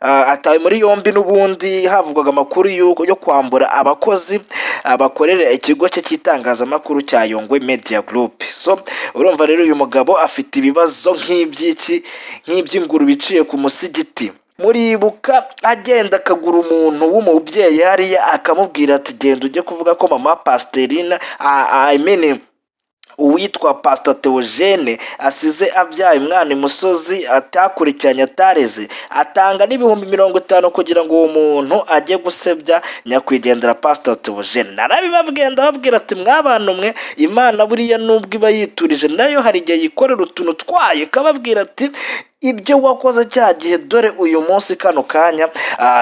atawe muri yombi n'ubundi havugwaga amakuru yo kwambura abakozi bakorera ikigo cye cy'itangazamakuru cya Yongwe Media Group. So urumva rero uyu mugabo afite ibibazo nk'iby'inguru biciye ku musigiti. Muribuka agenda akagura umuntu w'umubyeyi hariya akamubwira ati genda ujye kuvuga ko mama Pastorina uwitwa Pastor Theogene asize abyaye umwana imusozi atakurikiranye atareze, atanga n'ibihumbi 50 kugira ngo uwo muntu ajye gusebya nyakwigendera Pastor Theogene. Narabibabwiye ndababwira ati mwabana mwe, Imana buriya nubwo iba yiturije nayo hari igihe yikorera utuntu twayo ikababwira ati ibyo wakoze cya gihe dore uyu munsi kano kanya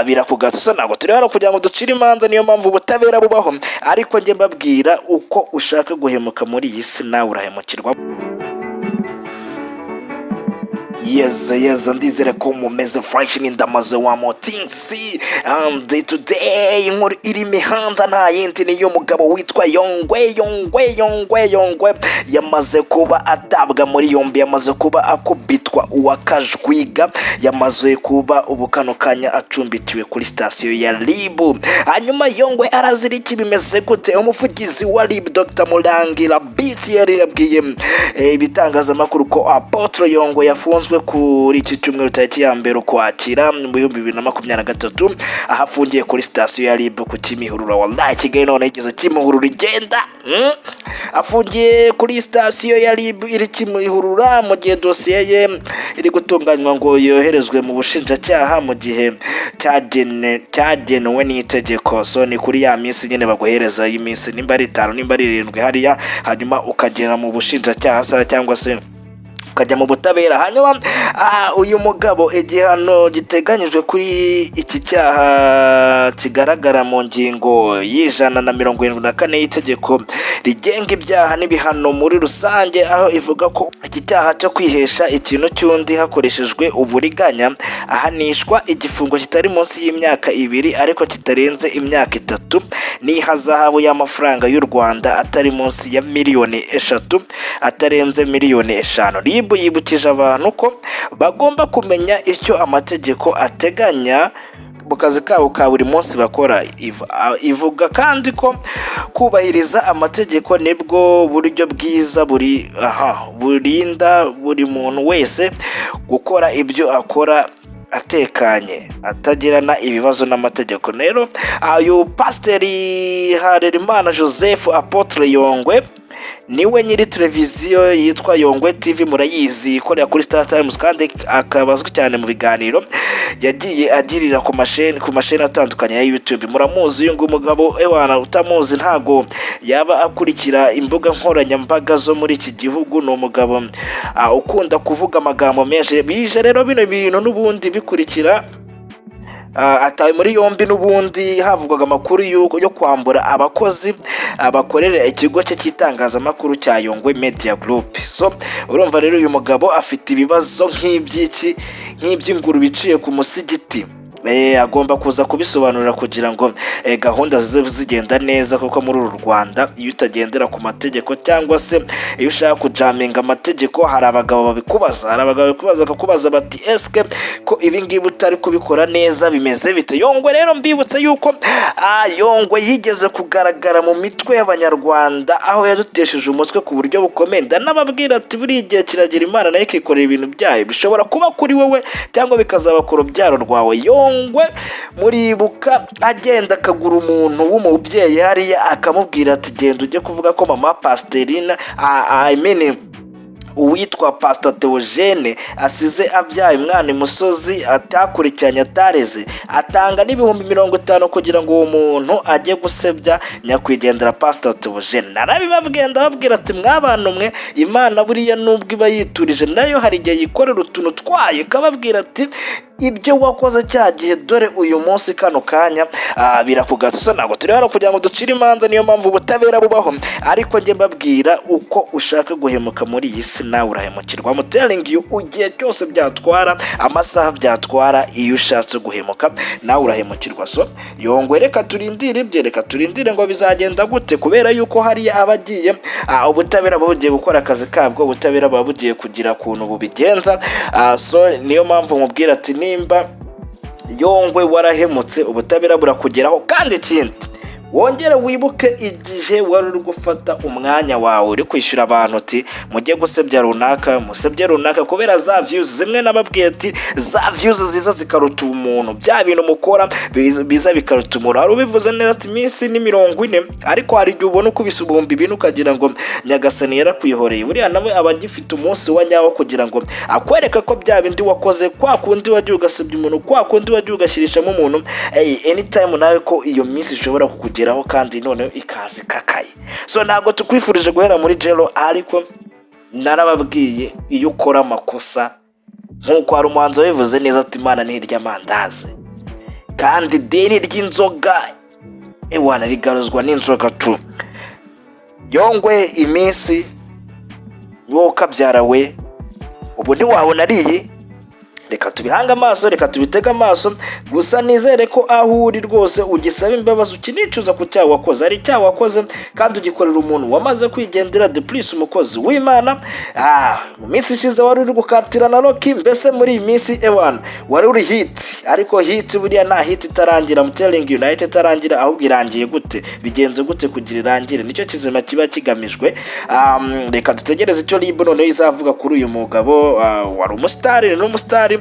birakugatsa. Ntabwo turi hano kugira ngo ducire imanza, niyo mpamvu ubutabera bubaho, ariko njye mbabwira uko ushaka guhemuka muri iyi si nawe urahemukirwa. Yes, ndizere ko mumeze fresh n'indamaze wa motinsi, and today inkuru iri imihanda nta yindi niyo mugabo witwa Yongwe yamaze kuba atabwa muri yombi, yamaze kuba akubitwa uwakajwiga, yamaze kuba ubukano kanya acumbitiwe kuri sitasiyo ya RIB. Hanyuma Yongwe arazira iki, bimeze gute? Umuvugizi wa RIB Dr. Murangira BTR yabwiye ibitangazamakuru ko Apotre Yongwe yafunzwe kuri iki cyumweru tariki ya mbere Ukwakira mu 2023 ahafungiye kuri sitasiyo ya RIB ku Kimihurura. Wallahi Kigali none igeze Kimihurura igenda, afungiye kuri sitasiyo ya RIB iri Kimihurura mu gihe dosiye ye iri gutunganywa ngo yoherezwe mu bushinjacyaha mu gihe cyagenwe n'itegeko. So ni kuri ya minsi nyine baguhereza y'iminsi nimba ari 5 nimba ari 7 hariya, hanyuma ukagera mu bushinjacyaha cyangwa se ukajya mu butabera. Hanyuma uyu mugabo igihano giteganyijwe kuri iki cyaha kigaragara mu ngingo y'174 y'itegeko rigenga ibyaha n'ibihano muri rusange, aho ivuga ko iki cyaha cyo kwihesha ikintu cy'undi hakoreshejwe uburiganya ahanishwa igifungo kitari munsi y'imyaka 2 ariko kitarenze imyaka 3 n'ihazahabu y'amafaranga y'u Rwanda atari munsi ya miliyoni 3 atarenze miliyoni 5. Yibukije abantu ko bagomba kumenya icyo amategeko ateganya mu kazi kabo ka buri munsi bakora. Ivuga kandi ko kubahiriza amategeko nibwo buryo bwiza burinda buri muntu wese gukora ibyo akora atekanye atagirana ibibazo n'amategeko. Rero uyu Pasiteri Harerimana Joseph Apotre Yongwe niwe nyiri televiziyo yitwa Yongwe TV, murayizi ikorera kuri Star Times kandi akabazwi cyane mu biganiro yagiye agirira ku masheni atandukanye ya YouTube. Muramuzi uyu mugabo, ewana utamuzi ntago yaba akurikira imbuga nkoranyambaga zo muri iki gihugu. Ni umugabo ukunda kuvuga amagambo menshi. Bije rero bino bintu n'ubundi bikurikira atawe muri yombi n'ubundi havugwaga amakuru yo kwambura abakozi bakorera ikigo cye cy'itangazamakuru cya Yongwe Media Group. So urumva rero uyu mugabo afite ibibazo nk'iby'inguru biciye ku musigiti. Agomba kuza kubisobanurira kugira ngo gahunda zigenda neza, kuko muri uru Rwanda iyo utagendera ku mategeko cyangwa se iyo ushaka kujaminga amategeko hari abagabo babikubaza akakubaza bati eske ko ibi ngibi utari kubikora neza bimeze bite? Yongwe rero mbibutse yuko Yongwe yigeze kugaragara mu mitwe y'abanyarwanda aho yadutesheje umutwe ku buryo bukomeye. Ndanababwira ati buri gihe kiragira Imana nayo ikikorera ibintu byayo, bishobora kuba kuri wowe cyangwa bikazaba ku rubyaro rwawe. Yongwe muribuka agenda akagura umuntu w'umubyeyi hariya akamubwira ati genda ujye kuvuga ko mama Pastorina uwitwa Pastor Theogene asize abyaye umwana imusozi atakurikiranye atareze, atanga n'ibihumbi 50 kugira ngo uwo muntu ajye gusebya nyakwigendera Pastor Theogene. Narabibabwiye ndababwira ati mwabana mwe, Imana buriya nubwo iba yiturije nayo hari igihe yikorera utuntu twayo ikababwira ati ibyo wakoze cya gihe dore uyu munsi kano kanya birakugatsa. Ntabwo turi hano kugira ngo ducire imanza, niyo mpamvu ubutabera bubaho, ariko njye mbabwira uko ushaka guhemuka muri iyi si nawe urahemukirwa. I'm telling you, igihe cyose byatwara, amasaha byatwara, iyo ushatse guhemuka nawe urahemukirwa. So Yongwe reka turindire ngo bizagenda gute, kubera yuko hari abagiye ubutabera bugiye gukora akazi kabwo, ubutabera babugiye kugira kuntu bubigenza. So niyo mpamvu mubwira ati nimba Yongwe warahemutse, ubutabera burakugeraho. Kandi ikindi wongere wibuke igihe wari uri gufata umwanya wawe uri kwishyura abantu ati mujye gusebya runaka, musebye runaka kubera za views zimwe nababwiye ati za views ziza zikaruta umuntu, bya bintu mukora biza bikaruta umuntu. Hari ubivuze neza ati iminsi ni 40, ariko hari igihe ubona ukubise ibihumbi bine ukagira ngo nyagasani yarakwihoreye. Buriya nawe aba agifite umunsi wa nyawo kugira ngo akwereke ko bya bindi wakoze, kwa kundi wagiye ugasebya umuntu, kwa kundi wagiye ugashyirishamo umuntu, anytime nawe ko iyo minsi ishobora kukugeraho kandi none ikazi kakaye. So ntabwo tukwifurije guhera muri jelo, ariko narababwiye iyo ukora amakosa nkuko hari umuhanzi wabivuze neza ati Imana ni iry'amandazi kandi deni ry'inzoga ewana rigaruzwa n'inzoga tu. Yongwe iminsi wowe kabyarawe ubu ntiwabona ariye, reka tubihanga amaso, reka tubitega amaso. Gusa nizere ko aho uri rwose ugisaba imbabazi, ukinicuza ku cyaha wakoze. Ari icyaha wakoze kandi ugikorera umuntu wamaze kwigendera, de plus umukozi w'Imana. Mu minsi ishize wari uri gukatira na Rocky, mbese muri iyi minsi ewana wari uri hit, ariko hit buriya nta hit itarangira. I'm telling you, nahita itarangira, ahubwo irangiye gute, bigenze gute kugira irangire, nicyo kizima kiba kigamijwe. Reka dutegereze icyo RIB noneho izavuga kuri uyu mugabo wari umusitari n'umusitari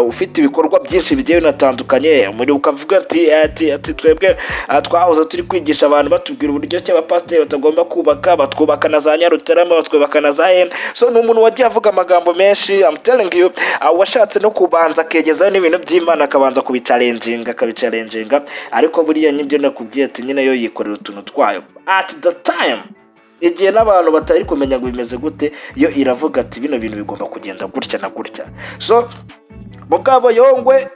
ufite ibikorwa byinshi bigiye binatandukanye. Muri ukavuga ati twebwe twahoze turi kwigisha abantu batubwira uburyo cyo abapasiteri batagomba kubaka, batwubaka na za Nyarutarama, batwubaka na za Hene. So ni umuntu wagiye avuga amagambo menshi. I'm telling you, washatse no kubanza akegezaho n'ibintu by'Imana, akabanza akabicalenjinga, ariko buriya nibyo nakubwiye ati nyine yo yikorera utuntu twayo at the time, igihe n'abantu batari kumenya ngo bimeze gute, yo iravuga ati bino bintu bigomba kugenda gutya na gutya. So mugabo Yongwe,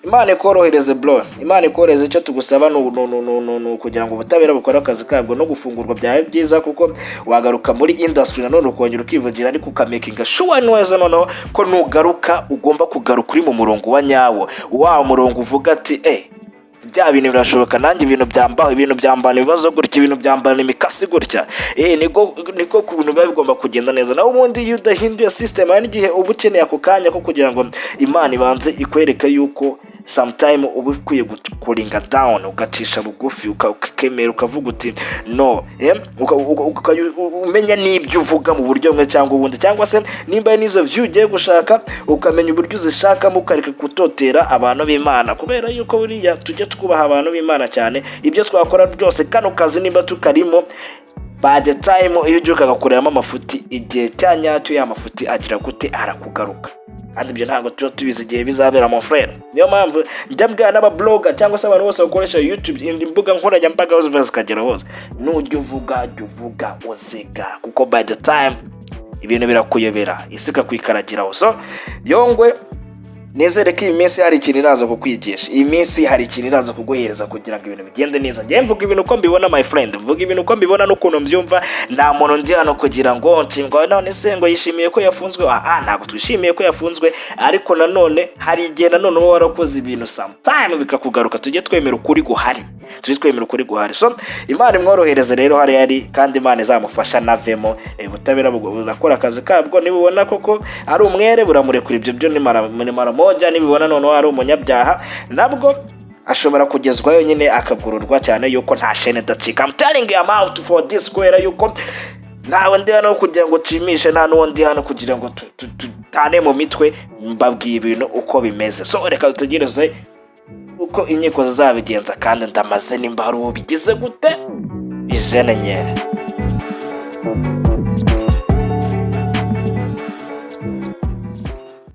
Imana ikorohereze bro, Imana ikorohereze. Icyo tugusaba no kugira ngo ubutabera bukora akazi kabwo no gufungurwa byawe byiza, kuko wagaruka muri industry nanone ukongera ukivugira, ariko ukamakinga sure neza noneho ko nugaruka ugomba kugaruka uri mu murongo wa nyawo, wa murongo uvuga ati bya bintu birashoboka, nanjye ibintu byambana ibibazo gutya, ibintu byambana imikasi gutya. Niko ku bintu biba bigomba kugenda neza. Naho ubundi iyo udahinduye system, hari igihe uba ukeneye ako kanya ko kugira ngo Imana ibanze ikwereka yuko sometime uba ukwiye kuringa down, ugacisha bugufi, ukakemera, ukavuga uti no, umenya n'ibyo uvuga mu buryo bumwe cyangwa ubundi, cyangwa se nimba n'izo view ugiye gushaka ukamenya uburyo uzishakamo, ukareka kutotera abantu b'Imana, kubera yuko buriya tujye twubaha abantu b'Imana cyane. Ibyo twakora byose kano kazi nimba tukarimo, by the time iyo ugiye ukagakoreramo amafuti, igihe cyanyacyo ya mafuti agira gute arakugaruka, kandi ibyo ntabwo tubizi igihe bizabera mon frère. Niyo mpamvu njya mbwira n'abablogger cyangwa se abantu bose bakoresha YouTube, imbuga nkoranyambaga hose bazikagera hose, nujya uvuga uziga, kuko by the time ibintu birakuyobera, isi ikakwikaragira. So Yongwe, nizere ko iyi minsi hari ikintu iraza kukwigisha, iyi minsi hari ikintu iraza kuguhereza kugira ngo ibintu bigende neza. Njye mvuga ibintu uko mbibona my friend, mvuga ibintu uko mbibona n'ukuntu mbyumva. Nta muntu ndi hano kugira ngo nshingwa none se ngo yishimiye ko yafunzwe. Ntabwo twishimiye ko yafunzwe, ariko nanone hari igihe nanone uba warakoze ibintu sometime bikakugaruka. Tujye twemera ukuri guhari, So Imana imworohereze rero hari kandi Imana izamufasha navemo. Ubutabera burakora akazi kabwo, nibubona koko ari umwere buramurekura. Ibyo byo ni mara moja, nibibona noneho ari umunyabyaha nabwo ashobora kugezwayo nyine akagururwa, cyane yuko nta shene dacika. I'm telling you I'm out for this, kubera yuko ntawe ndi hano kugira ngo nshimishe, nta n'undi hano kugira ngo tutane mu mitwe, mbabwiye ibintu uko bimeze. So reka dutegereze uko inkiko zizabigenza, kandi ndamaze nimba hari uwo bigize gute ijenenye.